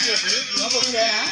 You want to go there now?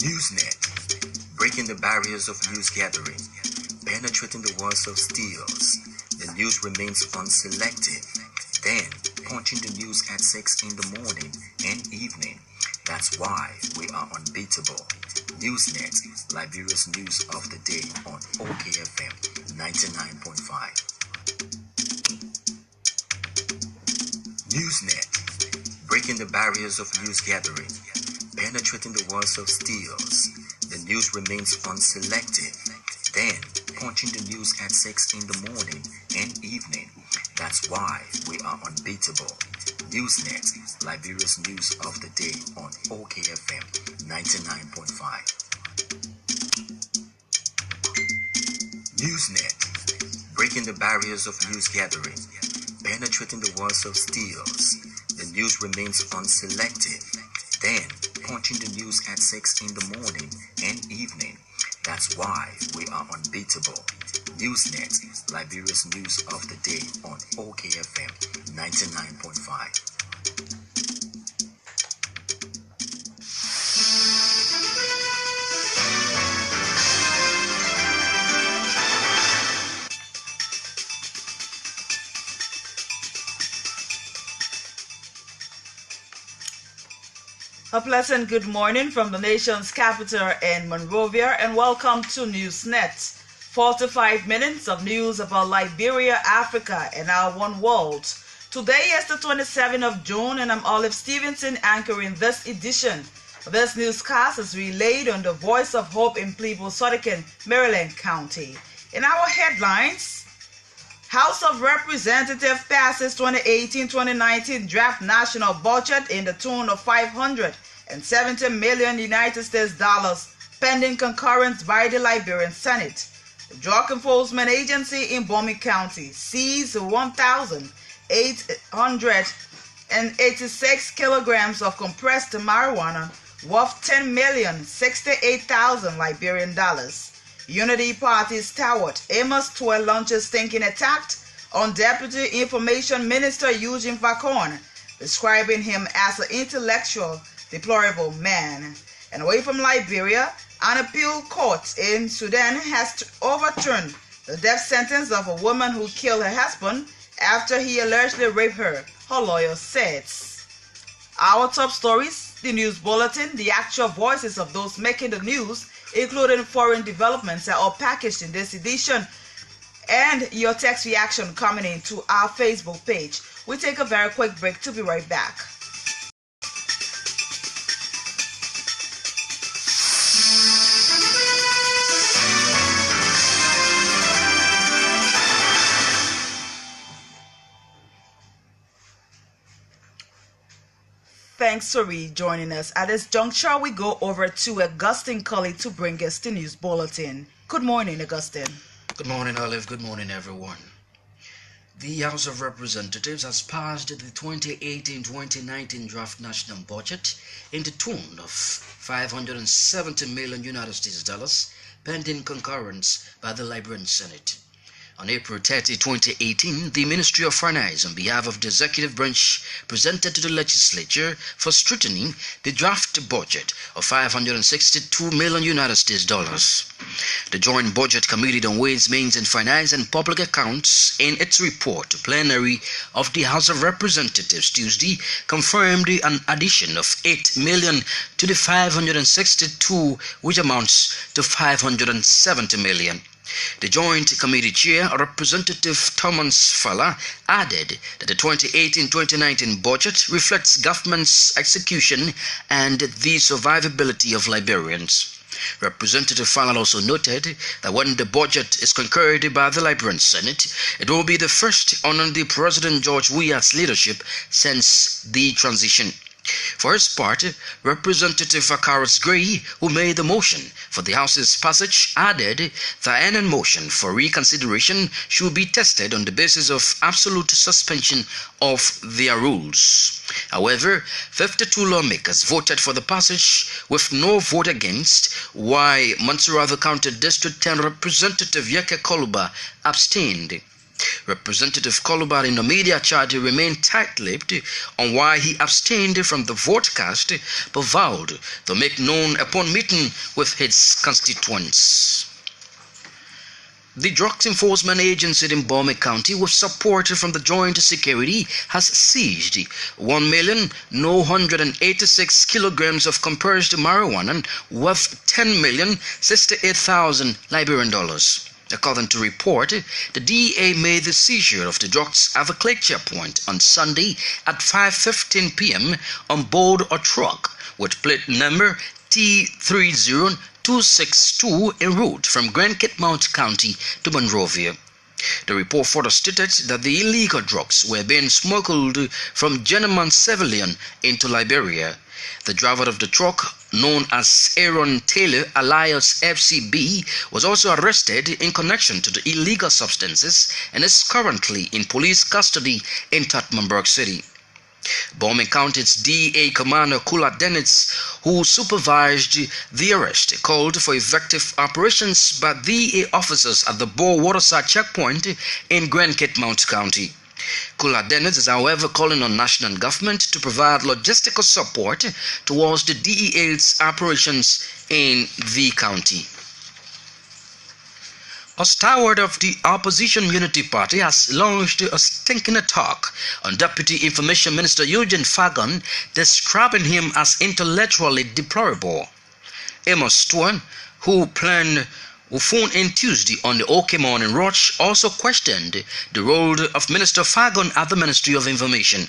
Newsnet, breaking the barriers of news gathering, penetrating the walls of steels. The news remains unselective. Then, punching the news at 6 in the morning and evening. That's why we are unbeatable. Newsnet, Liberia's news of the day on OKFM 99.5. Newsnet, breaking the barriers of news gathering, penetrating the walls of steels. The news remains unselective. Then, punching the news at 6 in the morning and evening. That's why we are unbeatable. Newsnet, Liberia's news of the day on OKFM 99.5. Newsnet, breaking the barriers of news gathering, penetrating the walls of steels. The news remains unselective. Then, punching the news at 6 in the morning and evening. That's why we are unbeatable. Newsnet, Liberia's news of the day on OKFM 99.5. A pleasant good morning from the nation's capital in Monrovia, and welcome to Newsnet. 45 minutes of news about Liberia, Africa, and our one world. Today is the 27th of June, and I'm Olive Stevenson anchoring this edition. This newscast is relayed on the Voice of Hope in Plebo-Sodican, Maryland County. In our headlines, House of Representatives passes 2018-2019 draft national budget in the tune of $570 million United States dollars, pending concurrence by the Liberian Senate. The Drug Enforcement Agency in Bomi County seized 1,886 kilograms of compressed marijuana worth $10,068,000 Liberian dollars. Unity Party stalwart Amos Tuel launches stinking attack on Deputy Information Minister Eugene Vacorn, describing him as an intellectual, deplorable man. And away from Liberia, an appeal court in Sudan has overturned the death sentence of a woman who killed her husband after he allegedly raped her lawyer says. Our top stories, the news bulletin, the actual voices of those making the news, including foreign developments, are all packaged in this edition. and your text reaction coming into our Facebook page. We take a very quick break to be right back. Thanks for rejoining us. At this juncture, we go over to Augustine KOLLIE to bring us the news bulletin. Good morning, Augustine. Good morning, Olive. Good morning, everyone. The House of Representatives has passed the 2018-2019 draft national budget in the tune of $570 million United States dollars, pending concurrence by the Liberian Senate. On April 30, 2018, the Ministry of Finance, on behalf of the Executive Branch, presented to the Legislature for scrutiny the draft budget of $562 million United States dollars. The Joint Budget Committee on Ways, Means and Finance and Public Accounts, in its report to plenary of the House of Representatives Tuesday, confirmed an addition of $8 million to the 562, which amounts to $570 million. The Joint Committee Chair, Representative Thomas Falla, added that the 2018-2019 budget reflects government's execution and the survivability of Liberians. Representative Falla also noted that when the budget is concurred by the Liberian Senate, it will be the first under the President George Weah's leadership since the transition. For his part, Representative Akaris Gray, who made the motion for the House's passage, added that any motion for reconsideration should be tested on the basis of absolute suspension of their rules. However, 52 lawmakers voted for the passage with no vote against, while Montserrat County District 10 Representative Yeke Koluba abstained. Representative Koluba in the media charge remained tight-lipped on why he abstained from the vote cast, but vowed to make known upon meeting with his constituents. The Drugs Enforcement Agency in Bomi County, with support from the Joint Security, has seized 1,986 kilograms of compressed marijuana worth $10,068,000 Liberian dollars. According to report, the DEA made the seizure of the drugs at the Clay Point on Sunday at 5:15 p.m. on board a truck with plate number T30262 en route from Grand Cape County to Monrovia. The report further stated that the illegal drugs were being smuggled from Gentleman Civilian into Liberia. The driver of the truck, known as Aaron Taylor alias FCB, was also arrested in connection to the illegal substances and is currently in police custody in Tatmanburg City. Bomi County's DEA Commander Kula Dennis, who supervised the arrest, called for effective operations by DEA officers at the Bow Waterside checkpoint in Grand Cape County. Kula Dennis is, however, calling on national government to provide logistical support towards the DEA's operations in the county. A stalwart of the opposition Unity Party has launched a stinking attack on Deputy Information Minister Eugene Fagon, describing him as intellectually deplorable. Amos Stone, who phoned in Tuesday on the OK Morning Watch, also questioned the role of Minister Fagon at the Ministry of Information.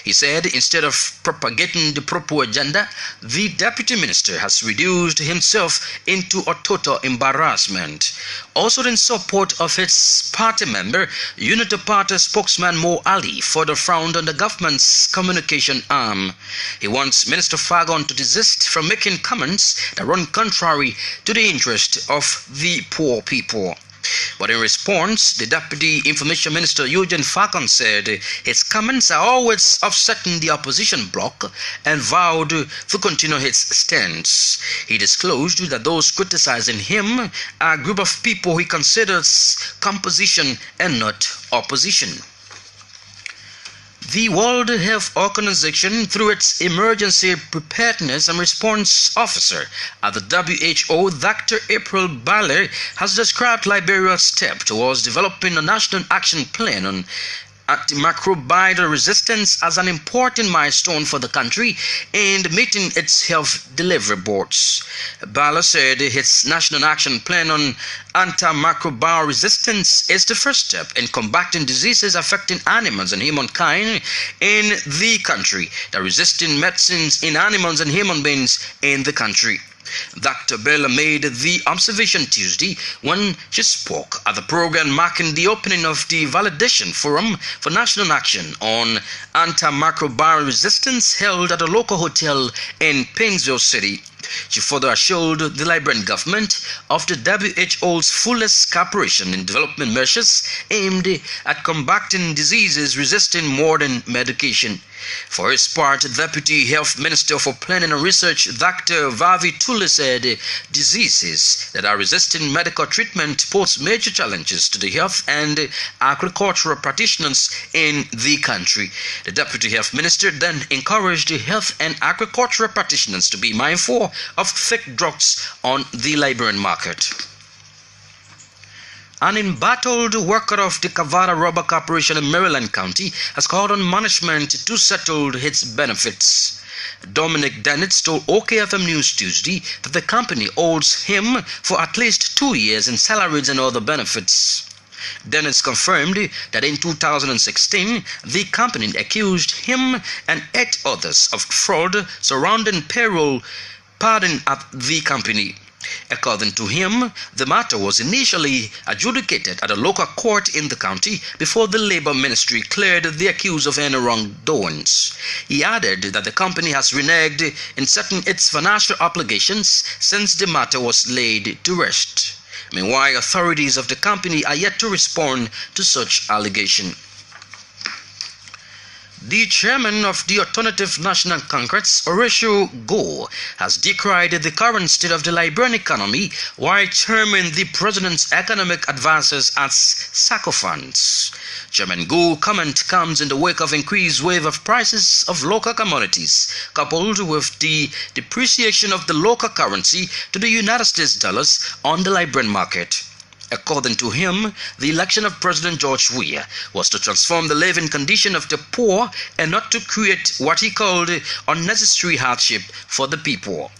He said instead of propagating the proper agenda, the deputy minister has reduced himself into a total embarrassment. Also in support of his party member, Unity Party spokesman Mo Ali further frowned on the government's communication arm. He wants Minister Fagon to desist from making comments that run contrary to the interest of the poor people. But in response, the Deputy Information Minister Eugene Fagon said his comments are always upsetting the opposition bloc and vowed to continue his stance. He disclosed that those criticizing him are a group of people he considers composition and not opposition. The World Health Organization, through its Emergency Preparedness and Response Officer at the WHO, Dr. April Bailey, has described Liberia's step towards developing a national action plan on antimicrobial resistance as an important milestone for the country in meeting its health delivery boards. Bala said its National Action Plan on antimicrobial resistance is the first step in combating diseases affecting animals and humankind in the country, the resisting medicines in animals and human beings in the country. Dr. Bella made the observation Tuesday when she spoke at the program marking the opening of the Validation Forum for National Action on Antimicrobial Resistance held at a local hotel in Painesville City. She further assured the Liberian government of the WHO's fullest cooperation in development measures aimed at combating diseases resisting modern medication. For his part, Deputy Health Minister for Planning and Research Dr. Vavi Tule said diseases that are resisting medical treatment pose major challenges to the health and agricultural practitioners in the country. The Deputy Health Minister then encouraged the health and agricultural practitioners to be mindful of fake drugs on the Liberian market. An embattled worker of the Cavada Rubber Corporation in Maryland County has called on management to settle its benefits. Dominic Dennett told OKFM News Tuesday that the company owes him for at least 2 years in salaries and other benefits. Dennis confirmed that in 2016, the company accused him and 8 others of fraud surrounding payroll padding at the company. According to him, the matter was initially adjudicated at a local court in the county before the Labor Ministry cleared the accused of any wrongdoings. He added that the company has reneged in setting its financial obligations since the matter was laid to rest. Meanwhile, authorities of the company are yet to respond to such allegation. The chairman of the Alternative National Congress, Horatio Go, has decried the current state of the Liberian economy while terming the president's economic advisors as sycophants. Chairman Go's comment comes in the wake of increased wave of prices of local commodities, coupled with the depreciation of the local currency to the United States dollars on the Liberian market. According to him, the election of President George Weah was to transform the living condition of the poor and not to create what he called unnecessary hardship for the people.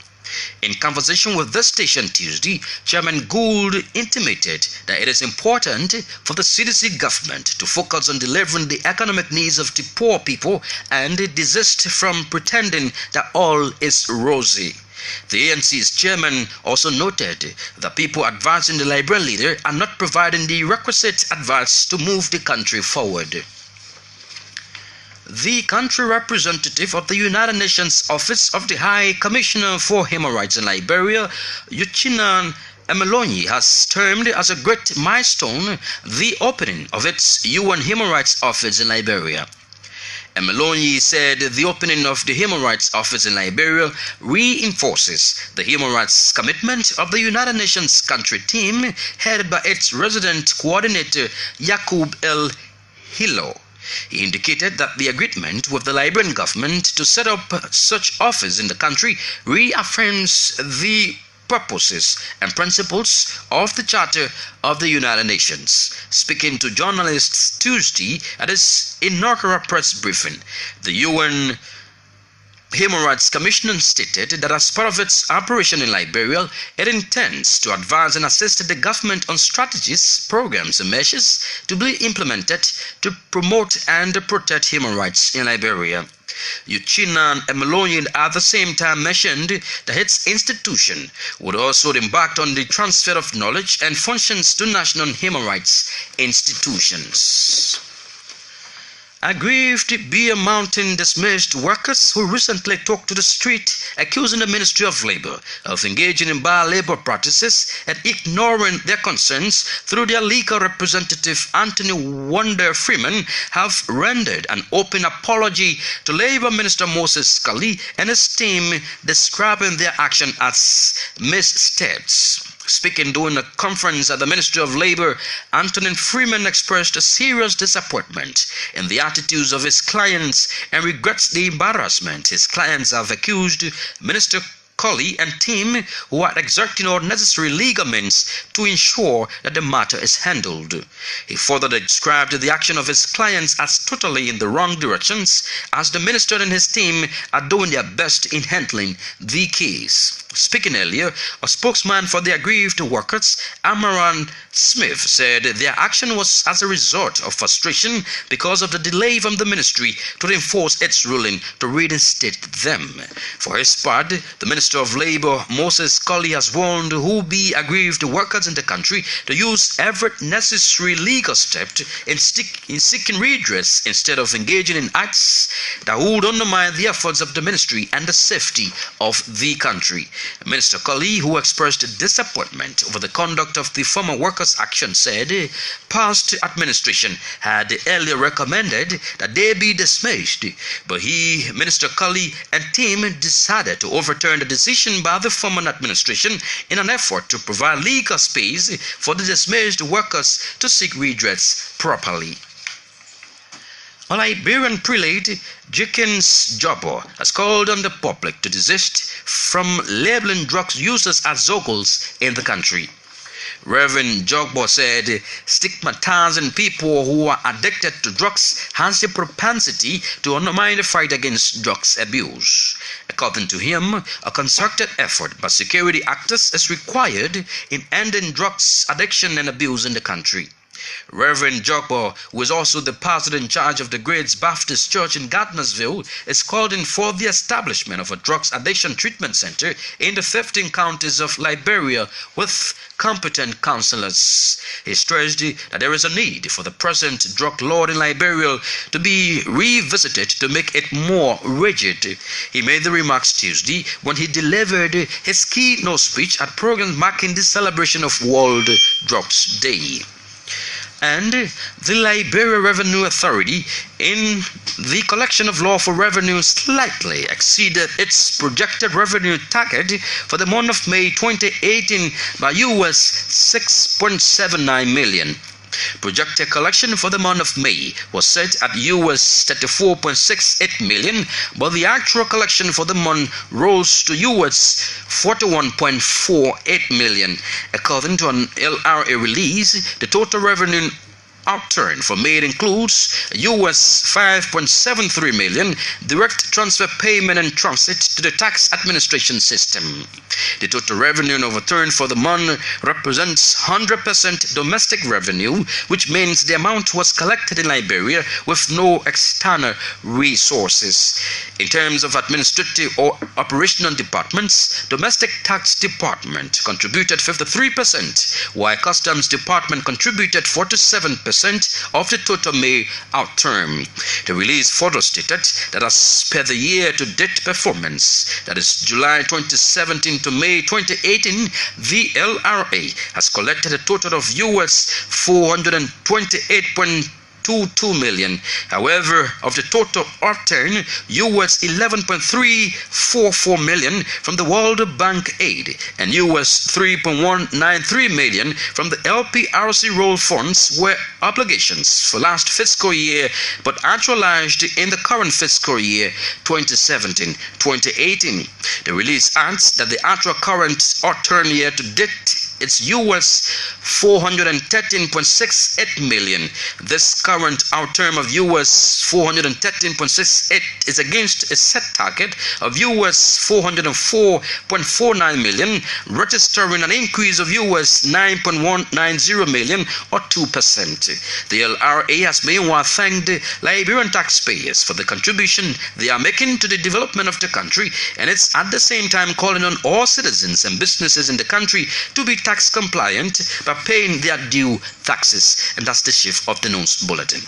In conversation with this station Tuesday, Chairman Gould intimated that it is important for the CDC government to focus on delivering the economic needs of the poor people and desist from pretending that all is rosy. The ANC's chairman also noted that people advising the Liberian leader are not providing the requisite advice to move the country forward. The country representative of the United Nations Office of the High Commissioner for Human Rights in Liberia, Uchenna Emelonyi, has termed as a great milestone the opening of its UN Human Rights Office in Liberia. Emelonyi said the opening of the Human Rights Office in Liberia reinforces the human rights commitment of the United Nations country team headed by its resident coordinator Yakub El Hilo. He indicated that the agreement with the Liberian government to set up such office in the country reaffirms the purposes and principles of the Charter of the United Nations. Speaking to journalists Tuesday at its inaugural press briefing, the UN Human Rights Commission stated that as part of its operation in Liberia, it intends to advise and assist the government on strategies, programs, and measures to be implemented to promote and protect human rights in Liberia. Uchenna Emelonyi at the same time mentioned that its institution would also embark on the transfer of knowledge and functions to national human rights institutions. Aggrieved Beer Mountain dismissed workers who recently took to the street accusing the Ministry of Labor of engaging in bad labor practices and ignoring their concerns through their legal representative Anthony Wonder Freeman have rendered an open apology to Labor Minister Moses Kollie and his team, describing their action as missteps. Speaking during a conference at the Ministry of Labor, Anthony Freeman expressed a serious disappointment in the attitudes of his clients and regrets the embarrassment his clients have accused Minister KOLLIE and team who are exerting all necessary legal means to ensure that the matter is handled. He further described the action of his clients as totally in the wrong directions, as the minister and his team are doing their best in handling the case. Speaking earlier, a spokesman for the aggrieved workers, Amaran Smith, said their action was as a result of frustration because of the delay from the ministry to enforce its ruling to reinstate them. For his part, the Minister of Labour, Moses KOLLIE, has warned who be aggrieved workers in the country to use every necessary legal step in seeking redress instead of engaging in acts that would undermine the efforts of the ministry and the safety of the country. Minister KOLLIE, who expressed disappointment over the conduct of the former workers' action, said past administration had earlier recommended that they be dismissed, but Minister KOLLIE and team decided to overturn the decision by the former administration in an effort to provide legal space for the dismissed workers to seek redress properly. A Liberian prelate, Jenkins Jobbo, has called on the public to desist from labeling drug users as zogles in the country. Reverend Jogbo said stigmatizing people who are addicted to drugs has a propensity to undermine the fight against drugs abuse. According to him, a concerted effort by security actors is required in ending drugs addiction and abuse in the country. Reverend Jogbo, who is also the pastor in charge of the Grades Baptist Church in Gardnersville, is calling for the establishment of a drugs addiction treatment center in the 15 counties of Liberia with competent counselors. He stressed that there is a need for the present drug law in Liberia to be revisited to make it more rigid. He made the remarks Tuesday when he delivered his keynote speech at programs marking the celebration of World Drugs Day. And the Liberia Revenue Authority, in the collection of lawful revenue, slightly exceeded its projected revenue target for the month of May 2018 by US $6.79 million. Projected collection for the month of May was set at US $34.68 million, but the actual collection for the month rose to US $41.48 million. According to an LRA release, the total revenue outturn for May includes US $5.73 million direct transfer payment and transit to the tax administration system. The total revenue overturn for the month represents 100% domestic revenue, which means the amount was collected in Liberia with no external resources. In terms of administrative or operational departments, domestic tax department contributed 53%, while customs department contributed 47% of the total May outturn. The release further stated that as per the year-to-date performance, that is July 2017 to May 2018, the LRA has collected a total of US $428.22 million. However, of the total outturn, US $11.344 million from the World Bank aid and US $3.193 million from the LPRC roll funds were obligations for last fiscal year but actualized in the current fiscal year 2017-2018. The release adds that the actual current outturn year to date is US $413.68 million. This current outturn of US $413.68 is against a set target of US $404.49 million, registering an increase of US $9.190 million or 2%. The LRA has meanwhile thanked Liberian taxpayers for the contribution they are making to the development of the country, and it's at the same time calling on all citizens and businesses in the country to be tax compliant by paying their due taxes. And that's the shift of the news bulletin.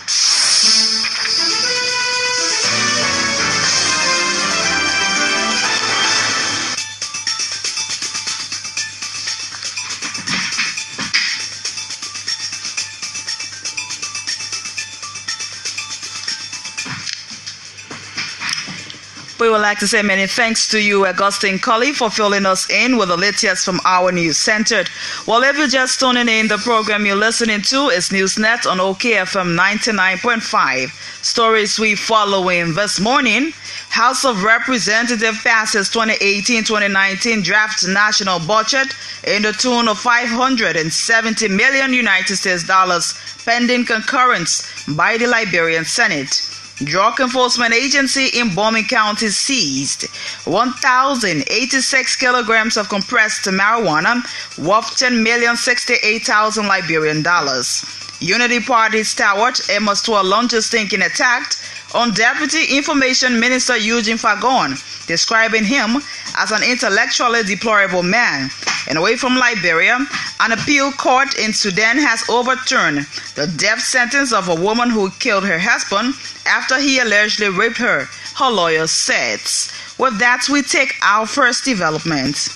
We would like to say many thanks to you, Augustine KOLLIE, for filling us in with the latest from our news center. Well, if you're just tuning in, the program you're listening to is NewsNet on OKFM 99.5. Stories we following this morning. House of Representatives passes 2018-2019 draft national budget in the tune of $570 million United States dollars, pending concurrence by the Liberian Senate. Drug Enforcement Agency in Bombing County seized 1,086 kilograms of compressed marijuana worth $10,068,000 Liberian dollars. Unity Party stalwart Amos Tua launches thinking attack on Deputy Information Minister Eugene Fagon, describing him as an intellectually deplorable man. And away from Liberia, an appeal court in Sudan has overturned the death sentence of a woman who killed her husband after he allegedly raped her, her lawyer says. With that, we take our first development.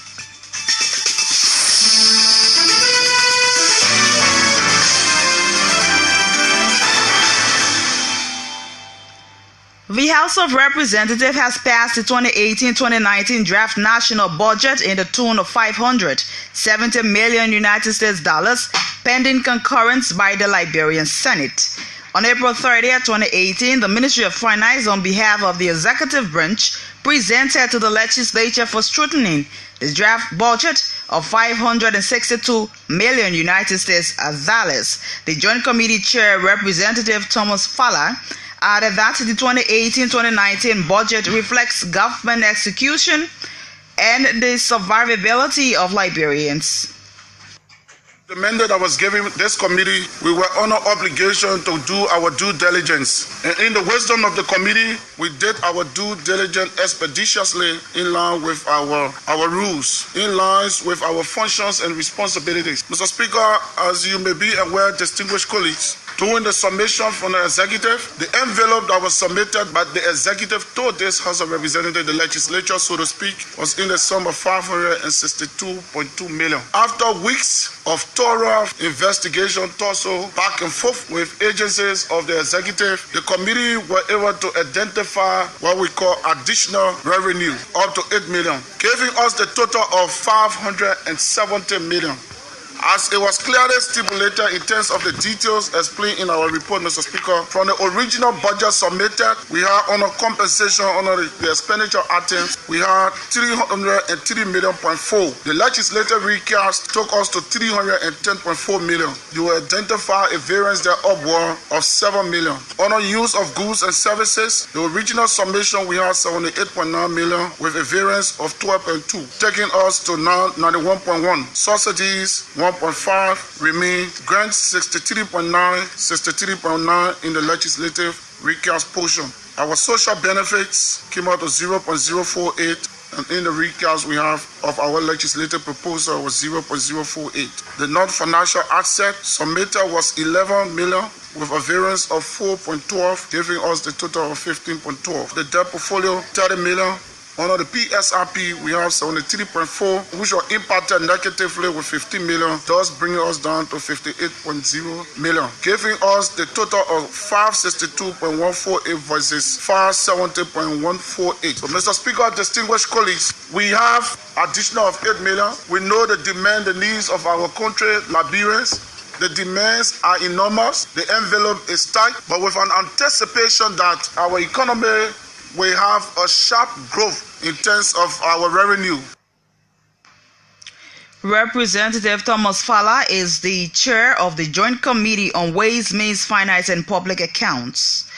The House of Representatives has passed the 2018-2019 draft national budget in the tune of $570 million United States dollars, pending concurrence by the Liberian Senate. On April 30th, 2018, the Ministry of Finance, on behalf of the executive branch, presented to the legislature for scrutiny the draft budget of $562 million United States dollars. The Joint Committee Chair, Representative Thomas Fowler, added that the 2018-2019 budget reflects government execution and the survivability of Liberians. The mandate that was given this committee, we were under obligation to do our due diligence. And in the wisdom of the committee, we did our due diligence expeditiously in line with our rules, in line with our functions and responsibilities. Mr. Speaker, as you may be aware, distinguished colleagues, during the submission from the executive, the envelope that was submitted by the executive to this House of Representatives, the legislature, so to speak, was in the sum of $562.2 million. After weeks of thorough investigation, tussle, back and forth with agencies of the executive, the committee were able to identify what we call additional revenue, up to $8 million, giving us the total of $570 million. As it was clearly stipulated in terms of the details explained in our report, Mr. Speaker, from the original budget submitted, we had on a compensation under the expenditure items, we had $303.4 million. The legislative recast took us to $310.4 million. You will identify a variance there upward of $7 million. On the use of goods and services, the original submission we had $78.9 million with a variance of 12.2, taking us to now 91.1. Subsidies 1.5 remain, grants 63.9 in the legislative recast portion. Our social benefits came out to 0.048, and in the recast we have of our legislative proposal was 0.048. The non-financial asset submitted was 11 million with a variance of 4.12, giving us the total of 15.12. The debt portfolio 30 million. Under the PSRP, we have 73.4, which were impacted negatively with 15 million, thus bringing us down to 58.0 million, giving us the total of 562.148 versus 570.148. So, Mr. Speaker, distinguished colleagues, we have additional of 8 million. We know the demand, the needs of our country, Liberians. The demands are enormous. The envelope is tight, but with an anticipation that our economy we have a sharp growth in terms of our revenue. Representative Thomas Fowler is the chair of the Joint Committee on Ways, Means, Finance and Public Accounts.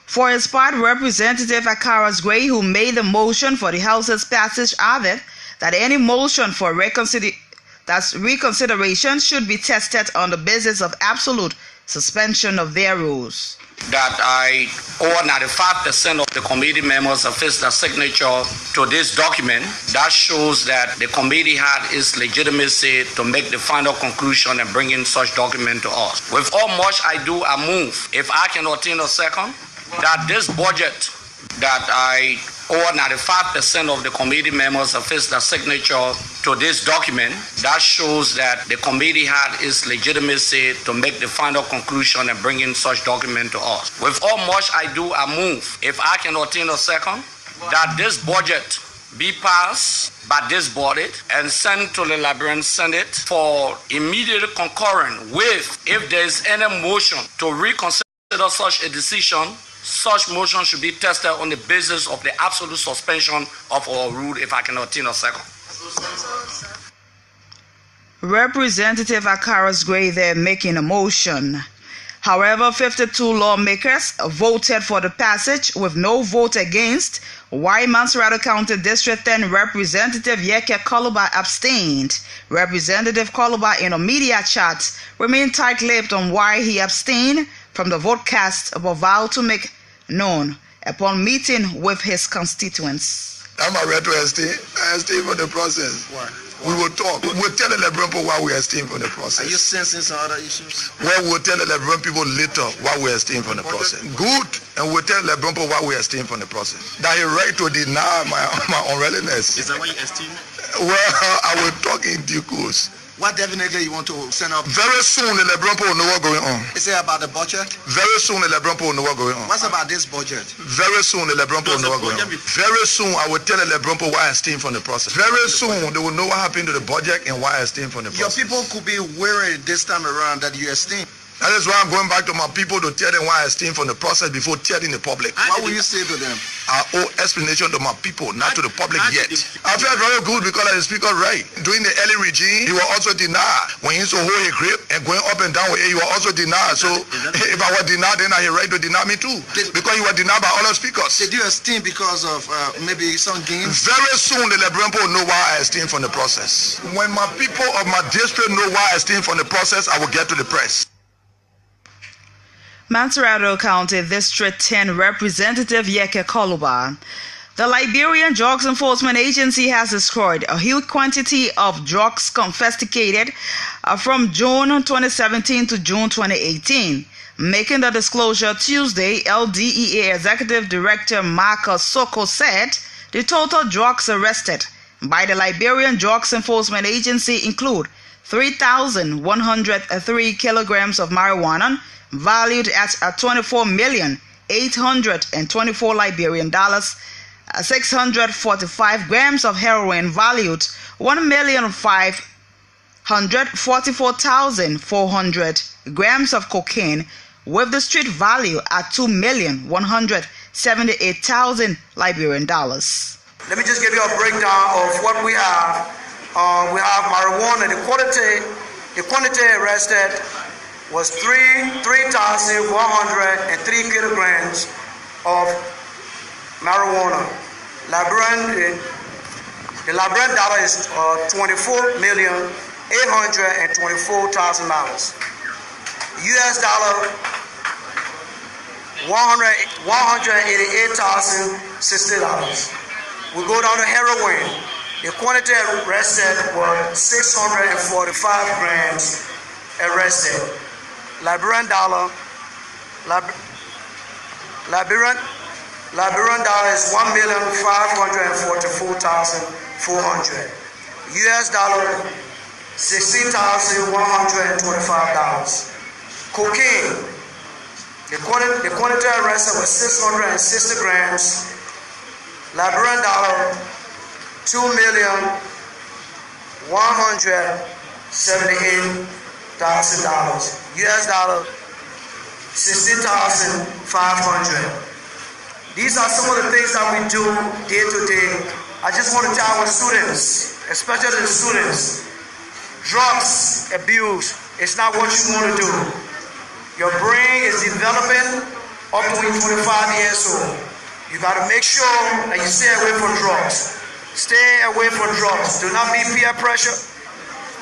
For his part, Representative Akaras Gray, who made the motion for the House's passage, added that any motion for reconsideration should be tested on the basis of absolute suspension of their rules. That I owe 95% of the committee members affix their signature to this document. That shows that the committee had its legitimacy to make the final conclusion and bring in such document to us. With all much I do, I move, if I can obtain a second, that this budget that I owe 95% of the committee members affix their signature to this document. That shows that the committee had its legitimacy to make the final conclusion and bring in such document to us. With all much I do, I move, if I can obtain a second, that this budget be passed by this body and sent to the Liberian Senate for immediate concurrence with, if there is any motion to reconsider such a decision, such motion should be tested on the basis of the absolute suspension of our rule, if I can obtain a second. Representative Akaras Gray there making a motion. However, 52 lawmakers voted for the passage with no vote against, while Mansurado County District 10 Representative Yeke Kolliie abstained. Representative Kolliie in a media chat remained tight-lipped on why he abstained from the vote cast but vowed to make known upon meeting with his constituents. I'm ready to abstain. I abstain from the process. Why? We will talk. We'll tell the Liberian people why we are staying from the process. Are you sensing some other issues? Well, we'll tell the Liberian people later why we are staying from the process. Good. And we'll tell the Liberian people why we are staying from the process. That he right to deny my unreadiness. Is that why you esteem it? Well, I will talk in due course. What definitely you want to send up? Very soon the Liberian people will know what's going on. Is it about the budget? Very soon the Liberian people will know what's going on. What's about this budget? Very soon the Liberian people will know what's going on. Very soon I will tell the Liberian people why I staying from the process. Very soon they will know what happened to the budget and why I staying from the process. Your people could be worried this time around that you esteem. That is why I'm going back to my people to tell them why I staying from the process before telling the public. What will you say to them? I owe explanation to my people, not to the public yet. I felt very good because the speaker right. During the early regime, he was also denied. When he used to hold a grip and going up and down with it, he was also denied. So if I was denied, then I had right to deny me too. Because he was denied by other speakers. Did you esteem because of maybe some gains? Very soon the Liberian people know why I esteem from the process. When my people of my district know why I esteem from the process, I will get to the press. Mansurado County District 10 Representative Yeke Kolliie. The Liberian Drugs Enforcement Agency has destroyed a huge quantity of drugs confiscated from June 2017 to June 2018. Making the disclosure Tuesday, LDEA Executive Director Marcus Soko said the total drugs arrested by the Liberian Drugs Enforcement Agency include 3,103 kilograms of marijuana, valued at $24,824 Liberian dollars, 645 grams of heroin valued $1,544,400, grams of cocaine with the street value at $2,178,000 Liberian dollars. Let me just give you a breakdown of what we have. We have marijuana. The quantity arrested was 3,103 kilograms of marijuana. The Liberian dollar is $24,824,000. US dollar $188,060. We go down to heroin. The quantity arrested was 645 grams arrested. Liberian dollar is $1,544,400. US dollar $16,125. Cocaine. The quantity arrested was 660 grams. Liberian dollar $2,178,000. US dollar $16,500. These are some of the things that we do day to day. I just want to tell our students, especially the students, drugs abuse is not what you want to do. Your brain is developing up to 25 years old. You got to make sure that you stay away from drugs. Stay away from drugs. Do not be peer pressure.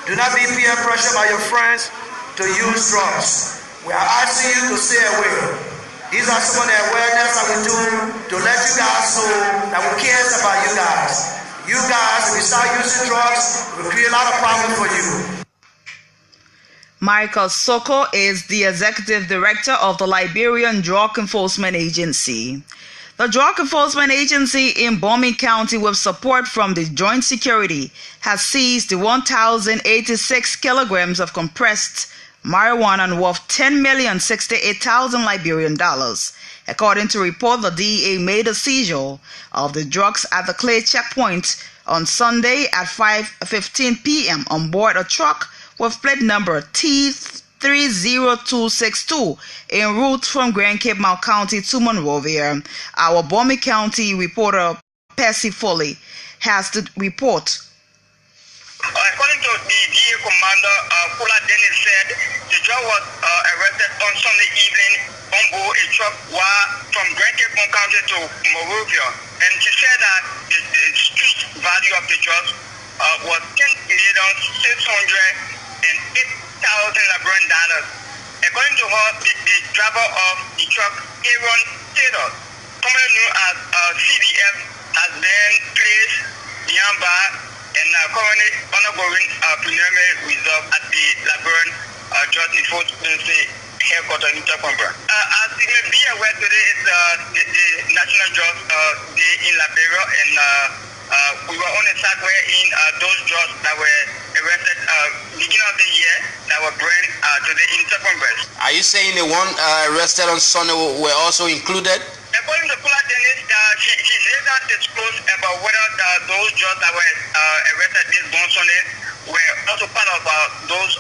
Do not be peer pressure by your friends to use drugs. We are asking you to stay away. These are some of the awareness that we do to let you guys know that we care about you guys. You guys, if you start using drugs, it will create a lot of problems for you. Michael Soko is the executive director of the Liberian Drug Enforcement Agency. The Drug Enforcement Agency in Bombing County, with support from the Joint Security, has seized 1,086 kilograms of compressed marijuana worth $10,068,000 Liberian dollars. According to report, the DEA made a seizure of the drugs at the Clay checkpoint on Sunday at 5:15 p.m. on board a truck with plate number T30262 en route from Grand Cape Mount County to Monrovia. Our Bomi County reporter Percy Foley has the report. According to the DA commander, Kula Dennis said the drug was arrested on Sunday evening on board a truck from Grand Cape Mount County to Monrovia. And she said that the street value of the drug was $10,608,000 Liberian dollars. According to her, the driver of the truck, Aaron Taylor, commonly known as CBF, has been placed behind bar and currently undergoing preliminary reserve at the Liberian Judge Enforcement headquarters in Takwambra. As you may be aware, today is the National Judge Day in Liberia, and we were on a site wherein those judges that were arrested beginning of the year that were brought today in Takwambra. Are you saying the one arrested on Sunday were also included? According to Kula Dennis, she did not disclose about whether those judges that were arrested this Sunday were also part of those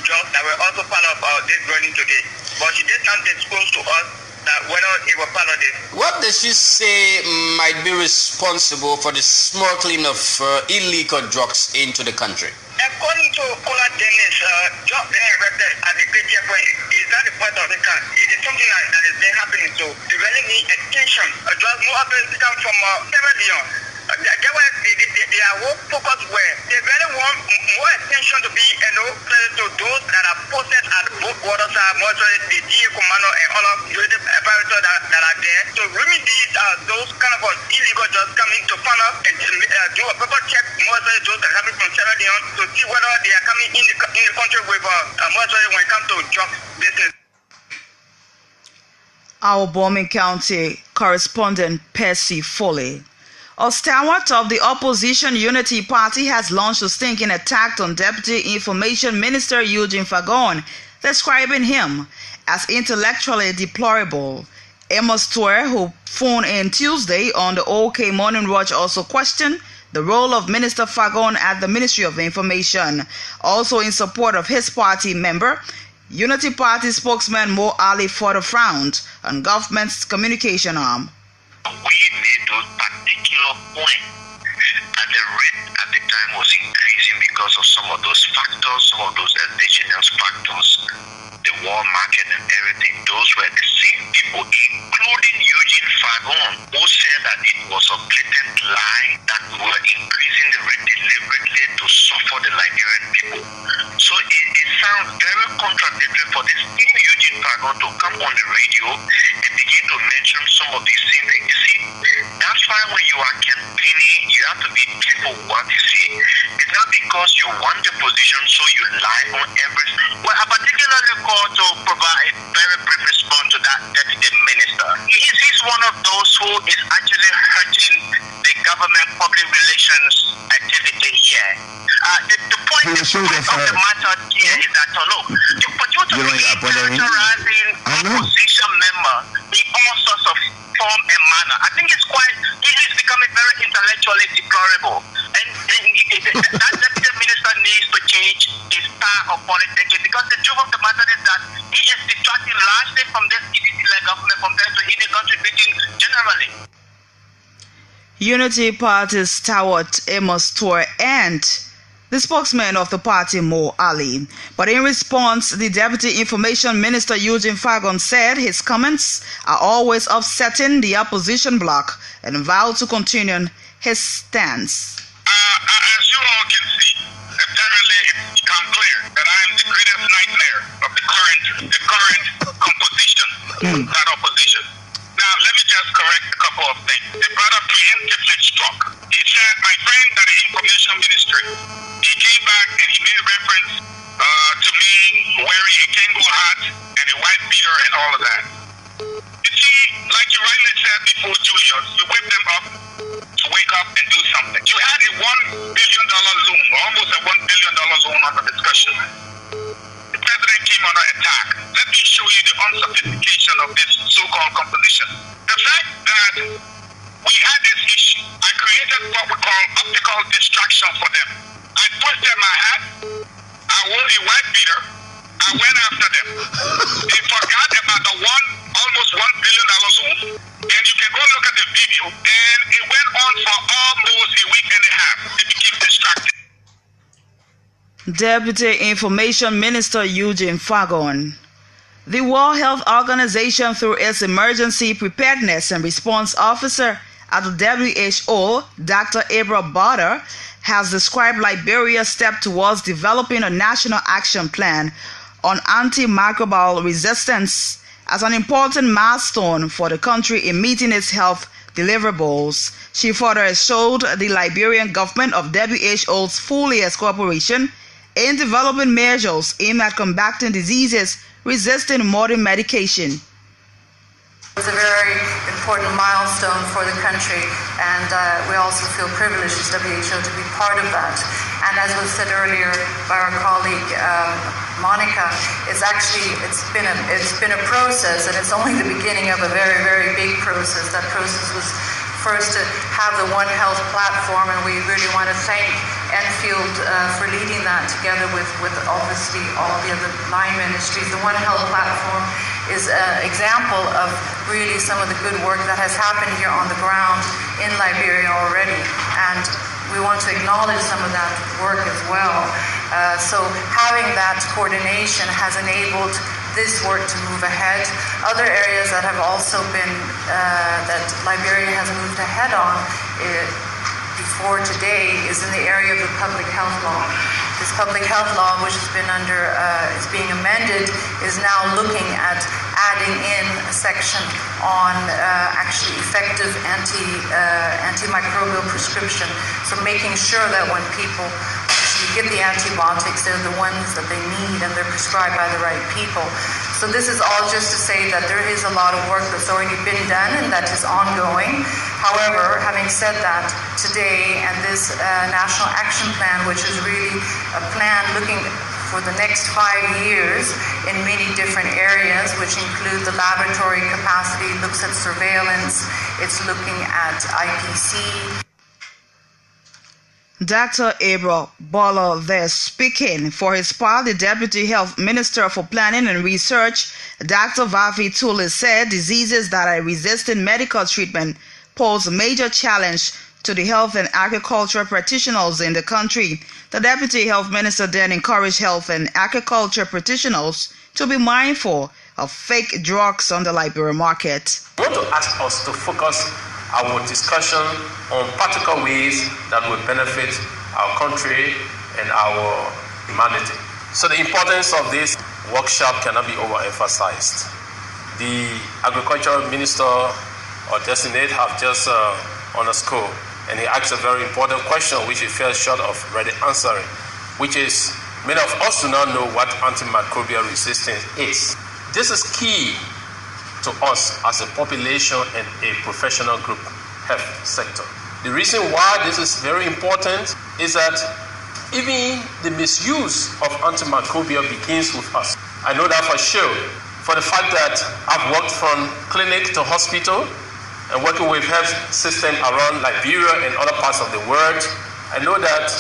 judges that were also part of this burning today. But she did not disclose to us that whether it was part of this. What does she say might be responsible for the smuggling of illegal drugs into the country? According to Kula Dennis, drugs being arrested at the great checkpoint is not the point of the country. It is something that is been happening. So they really need attention. Drugs more often come from Sierra Leone. Their whole focus where they really want more attention to be to those that are posted at both borders, the DA commander and all of the apparatus that are there. So remedy those kind of illegal drugs coming to find out and do a proper check more those that are coming from Sierra Leone to see whether they are coming in the country with more when it comes to drug business. Our Bomi County correspondent Percy Foley. A stalwart of the opposition Unity Party has launched a stinking attack on Deputy Information Minister Eugene Fagon, describing him as intellectually deplorable. Amos Toure, who phoned in Tuesday on the OK Morning Watch, also questioned the role of Minister Fagon at the Ministry of Information. Also in support of his party member, Unity Party spokesman Mo Ali further frowned on government's communication arm. We made those particular points, and the rate at the time was increasing because of some of those factors, some of those endogenous factors, the war market and everything. Those were the same people, including Eugene Fagon, who said that it was a blatant lie that we were increasing the rate deliberately to suffer the Liberian people. So it sounds very contradictory for this same Eugene Fagon to come on the radio and begin to mention some of these same things. You see, that's why when you are campaigning, you have to be careful what you say. It's not because you want the position, so you lie on everything. Well, I particularly call to provide a very brief response to that deputy minister. He's one of those who is actually hurting the government public relations activity here. The point of the matter here is that, look, for you to be characterizing opposition member in all sorts of form and manner, I think it's becoming very intellectually deplorable. And that deputy minister needs to change his style of politics, because the truth of the matter is that he is distracting largely from this EDC-led government compared to any contributing generally. Unity Party stalwart Amos Toure and the spokesman of the party, Mo Ali. But in response, the Deputy Information Minister Eugene Fagon said his comments are always upsetting the opposition bloc and vowed to continue his stance. As you all can see, apparently it's become clear that I am the greatest nightmare of the current composition of that opposition. Now, let me just correct a couple of things. The brother preemptively struck. He said, my friend at the Information Ministry, he came back and he made reference to me wearing a Kango hat and a white beater and all of that. You see, like you rightly said before, Julius, you whip them up to wake up and do something. You had a $1 billion loan, almost a $1 billion loan under discussion. The president came on composition. The fact that we had this issue, I created what we call optical distraction for them. I put them my hat, I wore a white beater, I went after them. They forgot about the almost $1 billion home, and you can go look at the video, and it went on for almost a week and a half. They became distracted. Deputy Information Minister Eugene Fagon. The World Health Organization, through its Emergency Preparedness and Response Officer at the WHO, Dr. Abra Botter, has described Liberia's step towards developing a national action plan on antimicrobial resistance as an important milestone for the country in meeting its health deliverables. She further assured the Liberian government of WHO's full cooperation in developing measures aimed at combating diseases resisting modern medication. It's a very important milestone for the country, and we also feel privileged as WHO to be part of that. And as was said earlier by our colleague Monica, it's been a process, and it's only the beginning of a very, very big process. That process was first to have the One Health platform, and we really want to thank Enfield for leading that together with obviously all the other line ministries. The One Health platform is an example of really some of the good work that has happened here on the ground in Liberia already, and we want to acknowledge some of that work as well. So having that coordination has enabled this work to move ahead. Other areas that have also been, that Liberia has moved ahead on before today is in the area of the public health law. This public health law, which has been is being amended, is now looking at adding in a section on actually effective antimicrobial prescription. So making sure that when people get the antibiotics, they're the ones that they need and they're prescribed by the right people. So this is all just to say that there is a lot of work that's already been done and that is ongoing. However, having said that, today and this National Action Plan, which is really a plan looking for the next 5 years in many different areas, which include the laboratory capacity, looks at surveillance, it's looking at IPC. Dr. Abra Botter there speaking. For his part, the Deputy Health Minister for Planning and Research, Dr. Vavi Tule, said diseases that are resisting medical treatment pose a major challenge to the health and agriculture practitioners in the country. The Deputy Health Minister then encouraged health and agriculture practitioners to be mindful of fake drugs on the Liberian market. I want to ask us to focus our discussion on practical ways that will benefit our country and our humanity. So the importance of this workshop cannot be overemphasized. The Agricultural Minister or Designate have just underscored, and he asked a very important question which he fell short of already answering, which is many of us do not know what antimicrobial resistance is. This is key to us as a population and a professional group health sector. The reason why this is very important is that even the misuse of antimicrobial begins with us. I know that for sure, for the fact that I've worked from clinic to hospital and working with health system around Liberia and other parts of the world. I know that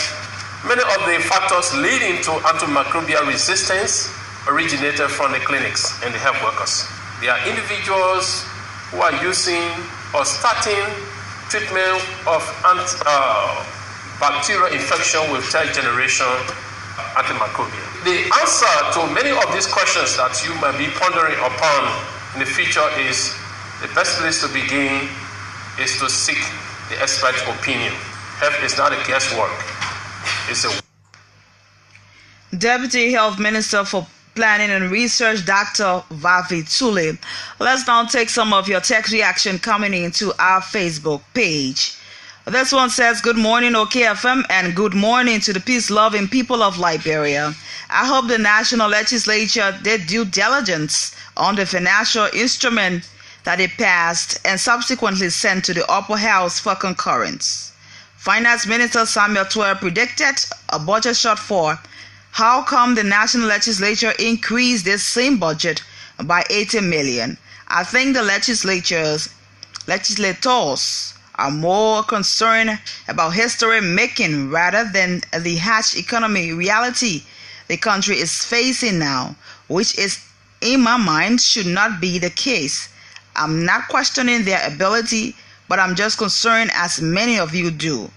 many of the factors leading to antimicrobial resistance originated from the clinics and the health workers. There are individuals who are using or starting treatment of bacterial infection with third generation antimicrobial. The answer to many of these questions that you might be pondering upon in the future is the best place to begin is to seek the expert opinion. Health is not a guesswork. It's a Deputy Health Minister for Planning and Research, Dr. Vavi Tule. Let's now take some of your text reaction coming into our Facebook page. This one says, good morning, OKFM, and good morning to the peace-loving people of Liberia. I hope the National Legislature did due diligence on the financial instrument that it passed and subsequently sent to the Upper House for concurrence. Finance Minister Samuel Twer predicted a budget shortfall. How come the National Legislature increased this same budget by 80 million? I think the legislators are more concerned about history making rather than the harsh economy reality the country is facing now, which is, in my mind, should not be the case. I'm not questioning their ability, but I'm just concerned, as many of you do.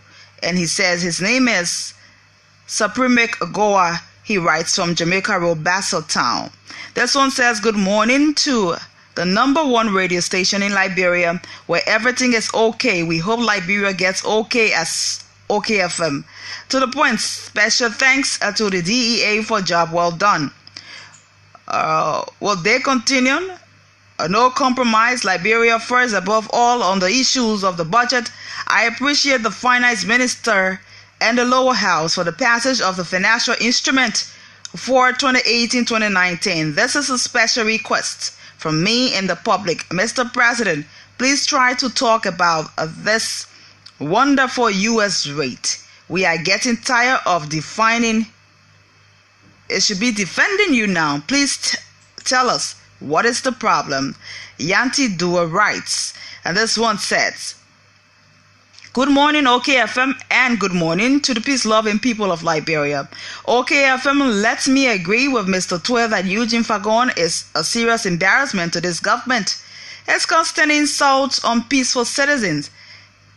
And he says his name is Supremek Goa. He writes from Jamaica Road, Basseltown. This one says, good morning to the #1 radio station in Liberia, where everything is okay. We hope Liberia gets okay as OKFM. To the point, special thanks to the DEA for job well done. Will they continue? No compromise, Liberia first above all on the issues of the budget. I appreciate the finance minister and the lower house for the passage of the financial instrument for 2018-2019. This is a special request from me and the public. Mr. President, please try to talk about this wonderful U.S. rate. We are getting tired of defending you now. Please tell us, what is the problem? Yanti Dua writes, and this one says, good morning, OKFM, and good morning to the peace-loving people of Liberia. OKFM, let me agree with Mr. Twe that Eugene Fagon is a serious embarrassment to this government. His constant insults on peaceful citizens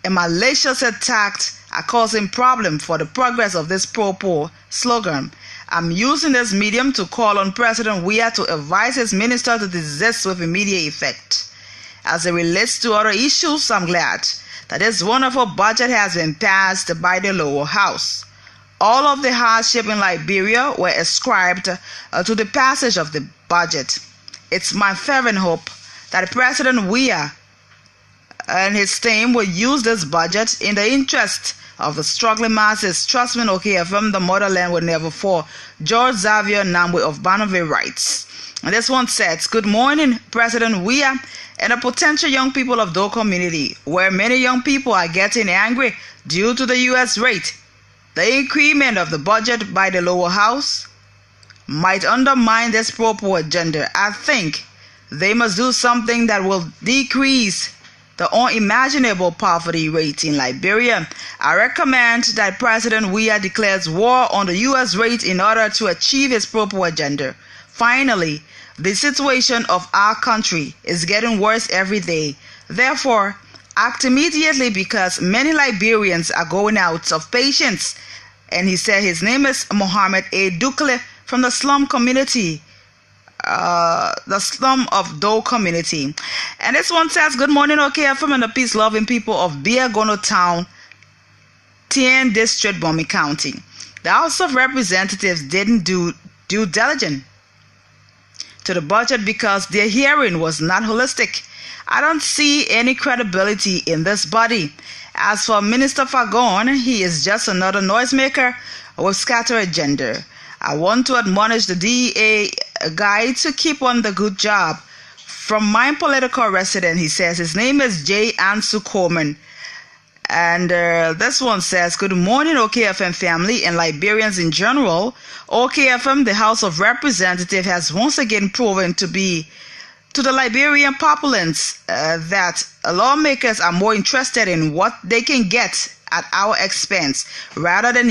and malicious attacks are causing problems for the progress of this pro-poor slogan. I'm using this medium to call on President Weah to advise his minister to desist with immediate effect. As it relates to other issues, I'm glad that this wonderful budget has been passed by the lower house. All of the hardship in Liberia were ascribed to the passage of the budget. It's my fervent hope that President Weah and his team will use this budget in the interest of the struggling masses. Trust me, OKFM, the motherland will never fall. George Xavier Namwe of Bonneville writes, and this one says, good morning, President Weah and the potential young people of Doe community, where many young people are getting angry due to the U.S. rate. The increment of the budget by the lower house might undermine this pro-poor agenda. I think they must do something that will decrease the unimaginable poverty rate in Liberia. I recommend that President Weah declares war on the U.S. rate in order to achieve his pro-poor agenda. Finally, the situation of our country is getting worse every day. Therefore, act immediately because many Liberians are going out of patience. And he said his name is Mohammed A. Dukle from the slum community. The slum of Doe community. And this one says, good morning, OKFM and the peace-loving people of Biagono Town, Tien District, Bomi County. The House of Representatives didn't do due diligence to the budget because their hearing was not holistic. I don't see any credibility in this body. As for Minister Fagon, he is just another noisemaker with scattered agenda. I want to admonish the DEA guy to keep on the good job. From my political resident, he says his name is J. Ansu Coleman. And this one says, good morning, OKFM family and Liberians in general. OKFM, the House of Representatives, has once again proven to be to the Liberian populace that lawmakers are more interested in what they can get at our expense rather than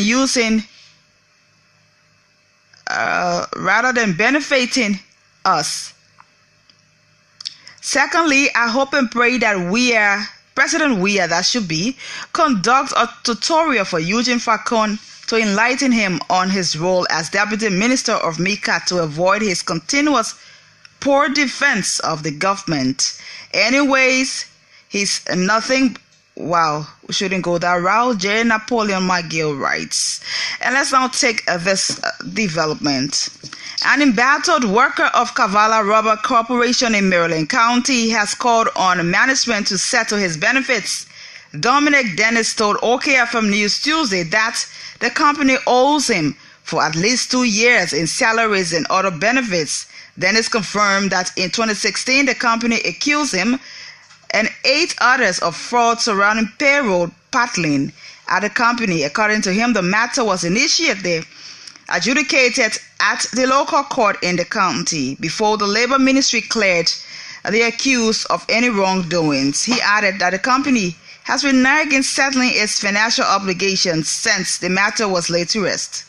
benefiting us. Secondly, I hope and pray that President Weah, that should be, conduct a tutorial for Eugene Fagon to enlighten him on his role as Deputy Minister of MICA to avoid his continuous poor defense of the government. Anyways, he's nothing. Wow, we shouldn't go that route. J. Napoleon McGill writes. And let's now take this development. An embattled worker of Kavala Rubber Corporation in Maryland County has called on management to settle his benefits. Dominic Dennis told OKFM News Tuesday that the company owes him for at least 2 years in salaries and other benefits. Dennis confirmed that in 2016, the company accused him and 8 others of fraud surrounding payroll paddling at the company. According to him, the matter was initially adjudicated at the local court in the county before the labor ministry cleared the accused of any wrongdoings. He added that the company has reneged in settling its financial obligations since the matter was laid to rest.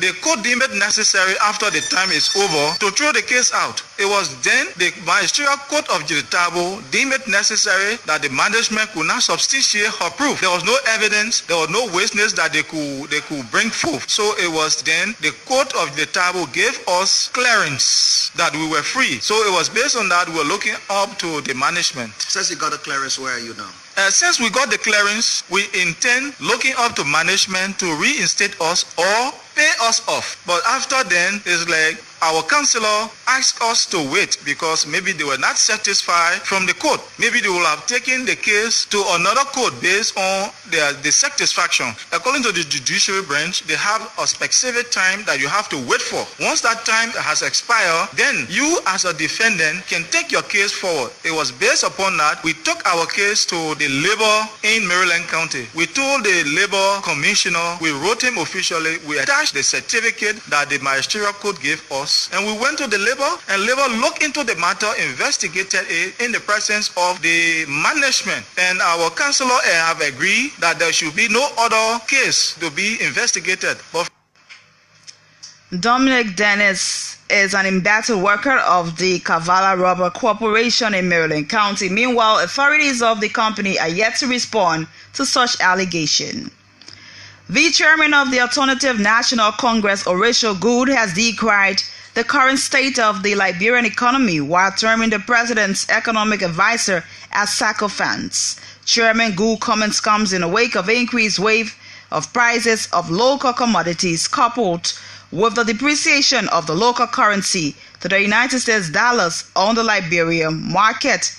The court deemed it necessary after the time is over to throw the case out. It was then the Ministerial Court of Juditabo deemed it necessary that the management could not substantiate her proof. There was no evidence, there was no witness that they could bring forth. So it was then the Court of Juditabo gave us clearance that we were free. So it was based on that we were looking up to the management. Since you got the clearance, where are you now? Since we got the clearance, we intend looking up to management to reinstate us or pay us off. But after then, it's like our counselor asked us to wait because maybe they were not satisfied from the court. Maybe they will have taken the case to another court based on their dissatisfaction. According to the judiciary branch, they have a specific time that you have to wait for. Once that time has expired, then you as a defendant can take your case forward. It was based upon that we took our case to the labor in Maryland County. We told the labor commissioner, we wrote him officially, we attached the certificate that the magisterial court gave us, and we went to the labor, and labor looked into the matter, investigated it in the presence of the management, and our counselor have agreed that there should be no other case to be investigated. But Dominic Dennis is an embattled worker of the Kavala Rubber Corporation in Maryland County. Meanwhile, authorities of the company are yet to respond to such allegation. The chairman of the Alternative National Congress, Horatio Good, has decried the current state of the Liberian economy while terming the president's economic advisor as sycophants. Chairman Good comments comes in the wake of increased wave of prices of local commodities coupled with the depreciation of the local currency to the United States dollars on the Liberian market.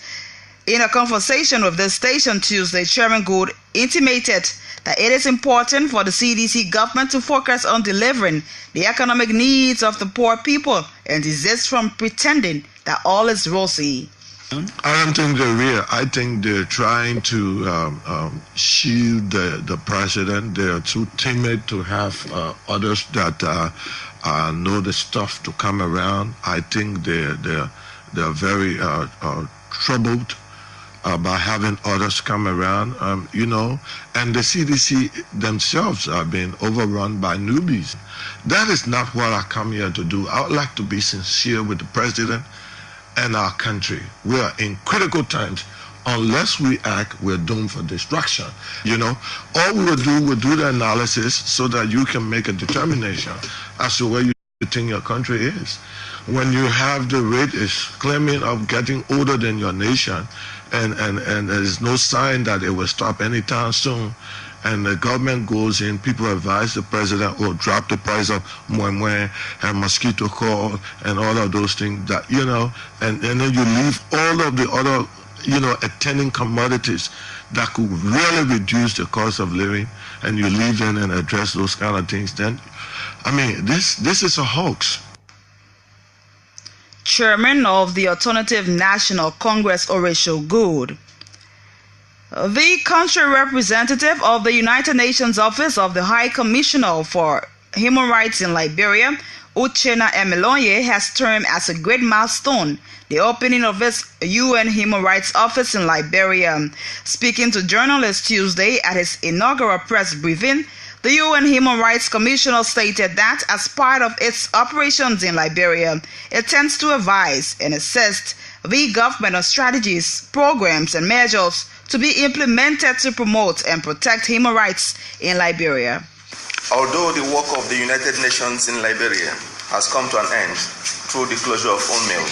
In a conversation with this station Tuesday, Chairman Good intimated that it is important for the CDC government to focus on delivering the economic needs of the poor people and desist from pretending that all is rosy. I don't think they're real. I think they're trying to shield the president. They are too timid to have others that know the stuff to come around. I think they're very troubled by having others come around, and the CDC themselves are being overrun by newbies. That is not what I come here to do. I would like to be sincere with the president and our country. We are in critical times. Unless we act, we're doomed for destruction. All we will do the analysis so that you can make a determination as to where you think your country is. When you have the rate is claiming of getting older than your nation, and there's no sign that it will stop anytime soon, and the government goes in, people advise the president will drop the price of moimoi and mosquito coil and all of those things that, and then you leave all of the other, attending commodities that could really reduce the cost of living, and you leave them and address those kind of things, then, this is a hoax. Chairman of the Alternative National Congress, Horatio Good. The country representative of the United Nations Office of the High Commissioner for Human Rights in Liberia, Uchenna Emelonye, has termed as a great milestone the opening of its UN Human Rights Office in Liberia. Speaking to journalists Tuesday at his inaugural press briefing, the UN Human Rights Commissioner stated that as part of its operations in Liberia, it tends to advise and assist the government on strategies, programs, and measures to be implemented to promote and protect human rights in Liberia. Although the work of the United Nations in Liberia has come to an end through the closure of UNMIL,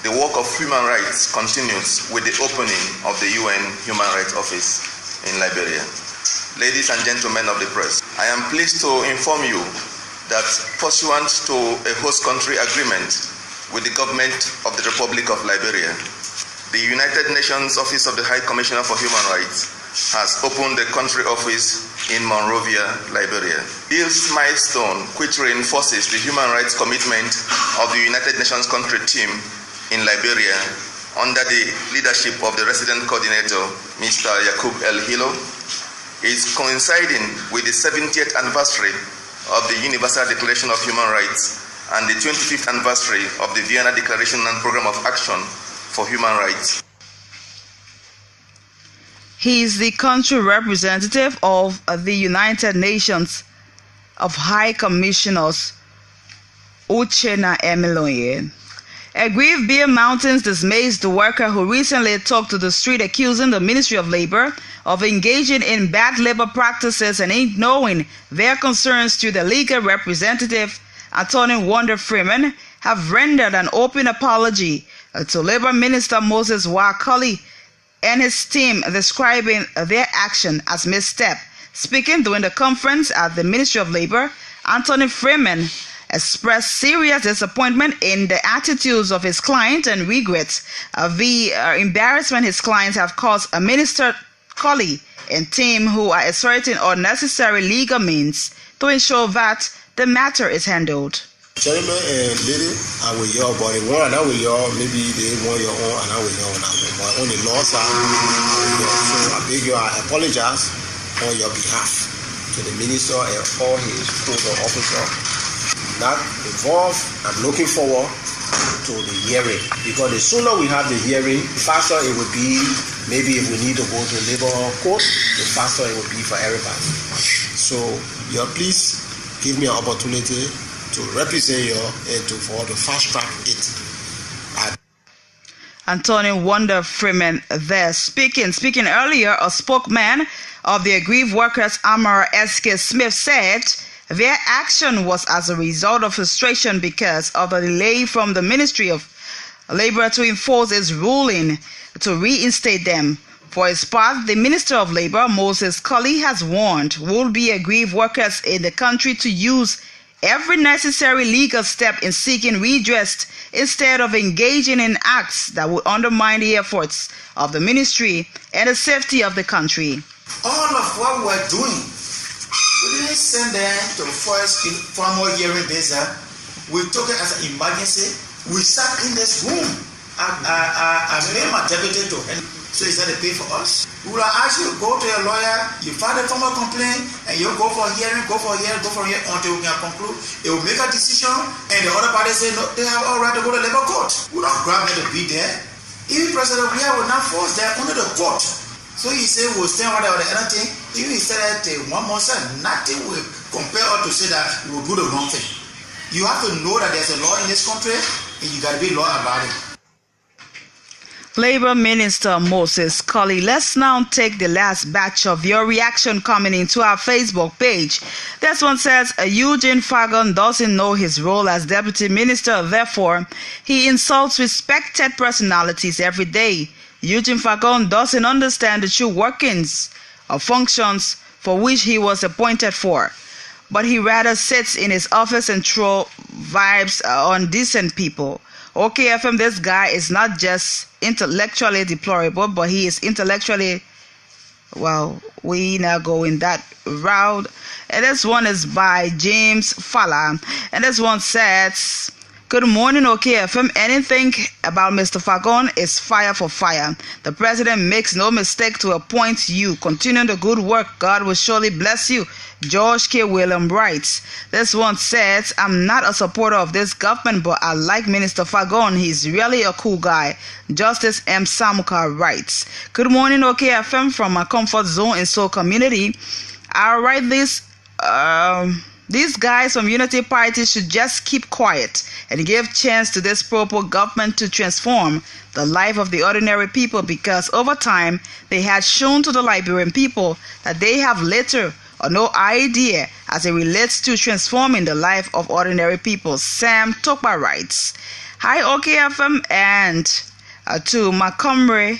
the work of human rights continues with the opening of the UN Human Rights Office in Liberia. Ladies and gentlemen of the press, I am pleased to inform you that pursuant to a host country agreement with the government of the Republic of Liberia, the United Nations Office of the High Commissioner for Human Rights has opened the country office in Monrovia, Liberia. This milestone, which reinforces the human rights commitment of the United Nations country team in Liberia under the leadership of the resident coordinator, Mr. Yakub El Hilo, is coinciding with the 70th anniversary of the Universal Declaration of Human Rights and the 25th anniversary of the Vienna Declaration and Program of Action for Human Rights. He is the country representative of the United Nations of High Commissioners Uchenna Emiloye. Aggrieved Bear Mountains dismays the worker who recently took to the street accusing the Ministry of Labor of engaging in bad labor practices and ignoring their concerns to the legal representative, Attorney Wanda Freeman, have rendered an open apology to Labor Minister Moses KOLLIE and his team, describing their action as misstep. Speaking during the conference at the Ministry of Labor, Attorney Freeman expressed serious disappointment in the attitudes of his client and regrets the embarrassment his clients have caused Minister KOLLIE and team, who are asserting unnecessary legal means to ensure that the matter is handled. Gentlemen and lady, I will yell about it. One, I will yell, maybe they want your own, and I will yell on that one. But on the law side, so I beg you, I apologize on your behalf to the minister and all his protocol officer. Not involved. I'm looking forward to the hearing, because the sooner we have the hearing, the faster it would be. Maybe if we need to go to labor court, the faster it would be for everybody. So, please give me an opportunity to represent you and to fast track it. Antonio Wanda Freeman there speaking earlier. A spokesman of the aggrieved workers, Amara S.K. Smith, said their action was as a result of frustration because of the delay from the Ministry of Labor to enforce its ruling to reinstate them. For his part, the Minister of Labor, Moses KOLLIE, has warned will-be aggrieved workers in the country to use every necessary legal step in seeking redress instead of engaging in acts that would undermine the efforts of the ministry and the safety of the country. All of what we're doing, we didn't send them to first formal hearing this. We took it as an emergency. We sat in this room. I made my deputy to help. So he said they pay for us. We will ask you to go to your lawyer, you file a formal complaint, and you go for hearing until we can conclude. They will make a decision, and the other party say no, they have all right to go to labor court. We don't grab them to be there. Even President Weah will not force them under the court. So he said we'll stand right there or anything. Even he said that 1 month, nothing will compel us to say that we will do the wrong thing. You have to know that there's a law in this country, and you got to be law about it. Labor Minister Moses KOLLIE. Let's now take the last batch of your reaction coming into our Facebook page. This one says, Eugene Fagon doesn't know his role as Deputy Minister, therefore he insults respected personalities every day. Eugene Fagon doesn't understand the true workings of functions for which he was appointed for, but he rather sits in his office and throws vibes on decent people. OKFM, this guy is not just intellectually deplorable, but he is intellectually, well, we now go in that route. And this one is by James Falla. And this one says, good morning, OKFM. Anything about Mr. Fagon is fire for fire. The president makes no mistake to appoint you. Continue the good work. God will surely bless you. George K. William writes. This one says, I'm not a supporter of this government, but I like Minister Fagon. He's really a cool guy. Justice M. Samuka writes. Good morning, OKFM, from my comfort zone in Seoul community. I write this. These guys from Unity Party should just keep quiet and give chance to this proper government to transform the life of the ordinary people, because over time they had shown to the Liberian people that they have little or no idea as it relates to transforming the life of ordinary people. Sam Tokpa writes, hi OKFM, and to my comrade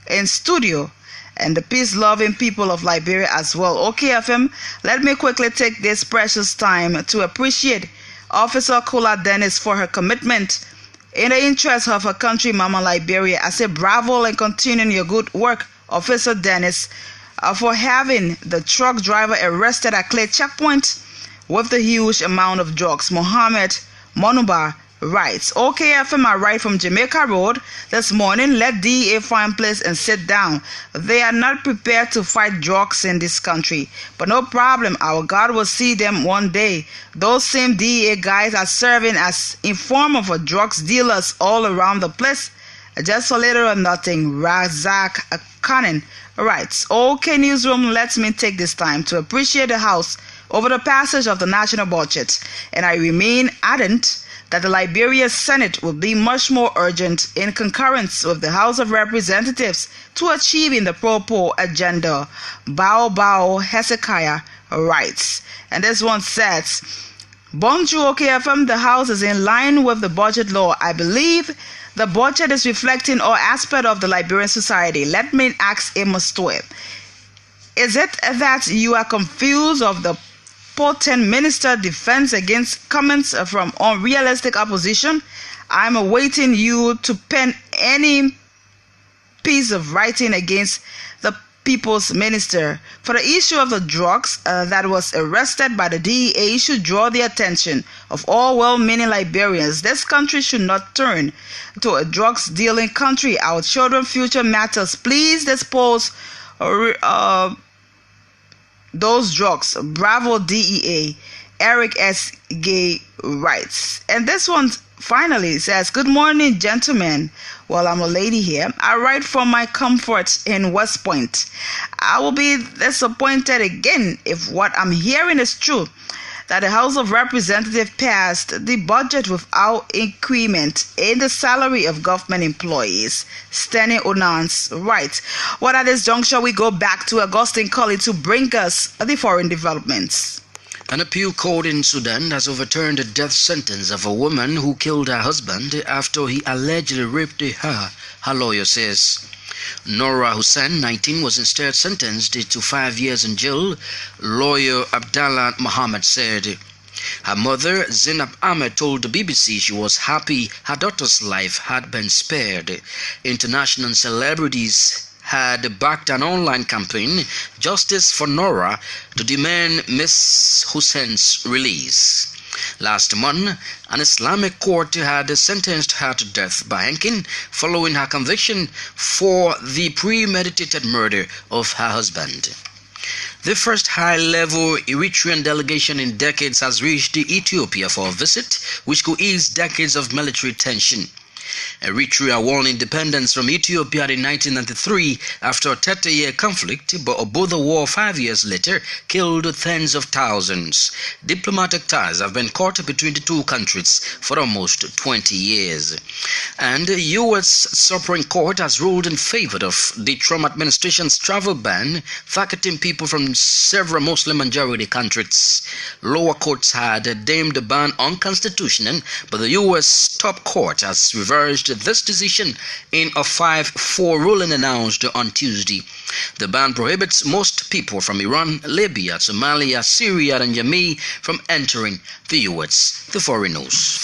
in studio and the peace-loving people of Liberia as well. OKFM, let me quickly take this precious time to appreciate Officer Kula Dennis for her commitment in the interest of her country, Mama Liberia. I say bravo and continuing your good work, Officer Dennis, for having the truck driver arrested at Clay Checkpoint with the huge amount of drugs. Mohammed Monuba writes, OKFM, I write from Jamaica Road this morning. Let DEA find place and sit down. They are not prepared to fight drugs in this country, but no problem. Our God will see them one day. Those same DEA guys are serving as informer for drugs dealers all around the place. Just for little or nothing, Razak Khanin writes, OK Newsroom, let me take this time to appreciate the House over the passage of the national budget, and I remain adamant that the Liberia Senate will be much more urgent in concurrence with the House of Representatives to achieving the pro-poor agenda. Bao Hezekiah writes, and this one says, Bonjour KFM, the House is in line with the budget law. I believe the budget is reflecting all aspects of the Liberian society. Let me ask Amos Stowe, is it that you are confused of the potent minister defense against comments from unrealistic opposition? I'm awaiting you to pen any piece of writing against the people's minister. For the issue of the drugs that was arrested by the DEA should draw the attention of all well-meaning Liberians. This country should not turn to a drugs-dealing country. Our children's future matters. Please dispose those drugs. Bravo DEA. Eric S. Gay writes. And this one finally says, good morning, gentlemen. Well, I'm a lady here. I write from my comfort in West Point. I will be disappointed again if what I'm hearing is true, that the House of Representatives passed the budget without increment in the salary of government employees. Stanley Onans writes. Well, at this juncture, we go back to Augustine Kollie to bring us the foreign developments. An appeal court in Sudan has overturned the death sentence of a woman who killed her husband after he allegedly raped her, her lawyer says. Nora Hussein, 19, was instead sentenced to 5 years in jail, lawyer Abdallah Mohammed said. Her mother, Zainab Ahmed, told the BBC she was happy her daughter's life had been spared. International celebrities had backed an online campaign, Justice for Nora, to demand Miss Hussein's release. Last month, an Islamic court had sentenced her to death by hanging following her conviction for the premeditated murder of her husband. The first high-level Eritrean delegation in decades has reached Ethiopia for a visit, which could ease decades of military tension. Eritrea won independence from Ethiopia in 1993 after a 30-year conflict, but a border war 5 years later killed tens of thousands. Diplomatic ties have been cut between the two countries for almost 20 years. And the U.S. Supreme Court has ruled in favor of the Trump administration's travel ban, targeting people from several Muslim-majority countries. Lower courts had deemed the ban unconstitutional, but the U.S. top court has reversed this decision in a 5-4 ruling announced on Tuesday. The ban prohibits most people from Iran, Libya, Somalia, Syria, and Yemen from entering the U.S. The foreign news.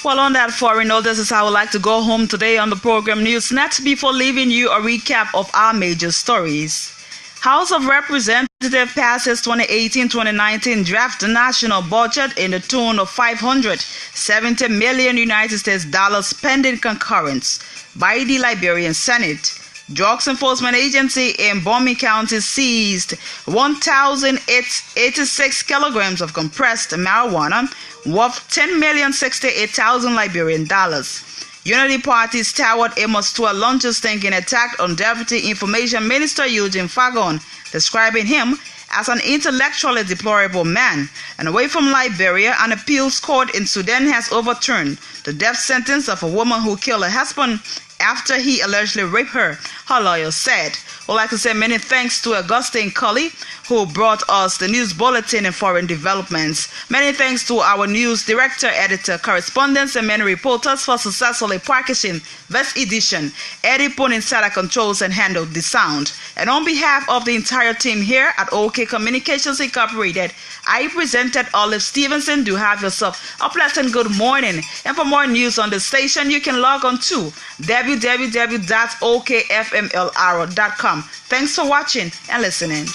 Well, on that foreign note, this is how I would like to go home today on the program Newsnet. Before leaving you a recap of our major stories. House of Representatives passes 2018-2019 draft national budget in the tune of $570 million United States dollars pending concurrence by the Liberian Senate. Drugs Enforcement Agency in Bomi County seized 1,086 kilograms of compressed marijuana worth $10,068,000 Liberian dollars. Unity Party's Toward Amos Tua launches thinking attack on Deputy Information Minister Eugene Fagon, describing him as an intellectually deplorable man. And away from Liberia, an appeals court in Sudan has overturned the death sentence of a woman who killed her husband after he allegedly raped her, her lawyer said. We'd like to say many thanks to Augustine Kollie, who brought us the news bulletin and foreign developments. Many thanks to our news director, editor, correspondents, and many reporters for successfully packaging this edition. Eddie put inside our controls and handled the sound. And on behalf of the entire team here at OK Communications Incorporated, I presented Olive Stevenson. Do have yourself a pleasant good morning. And for more news on the station, you can log on to www.okfmlr.com. Thanks for watching and listening.